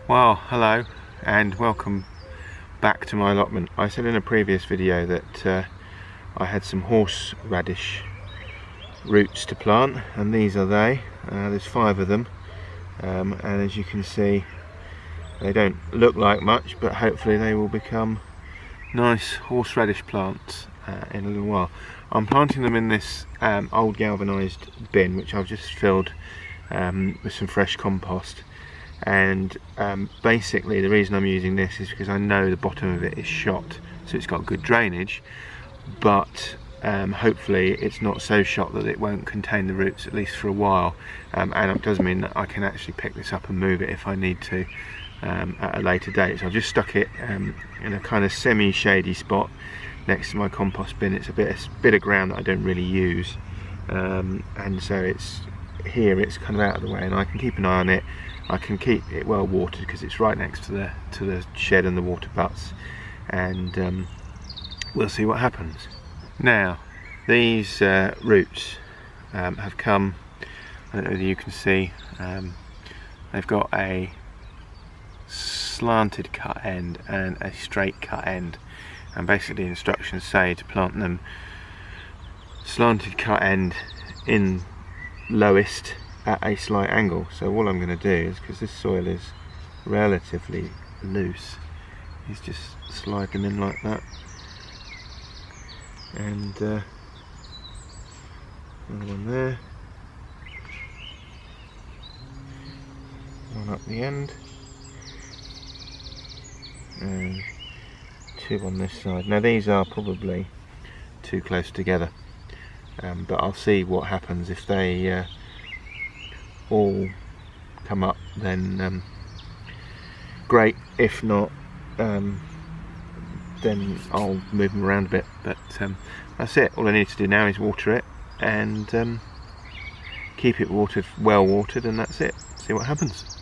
Well, hello and welcome back to my allotment. I said in a previous video that I had some horseradish roots to plant, and these are they. There's 5 of them, and as you can see, they don't look like much, but hopefully they will become nice horseradish plants in a little while. I'm planting them in this old galvanised bin, which I've just filled with some fresh compost. And basically the reason I'm using this is because I know the bottom of it is shot, so it's got good drainage, but hopefully it's not so shot that it won't contain the roots, at least for a while, and it does mean that I can actually pick this up and move it if I need to at a later date. So I've just stuck it in a kind of semi-shady spot next to my compost bin. It's a bit of ground that I don't really use, and so it's kind of out of the way, and I can keep an eye on it. I can keep it well watered because it's right next to the shed and the water butts, and we'll see what happens. Now, these roots have come, I don't know whether you can see, they've got a slanted cut end and a straight cut end, and basically instructions say to plant them slanted cut end in lowest at a slight angle. So all I'm going to do is, because this soil is relatively loose, is just slide them in like that, and another one there, one up the end, and 2 on this side. Now these are probably too close together, but I'll see what happens. If they all come up, then great. If not, then I'll move them around a bit, but that's it. All I need to do now is water it and keep it well watered, and that's it. See what happens.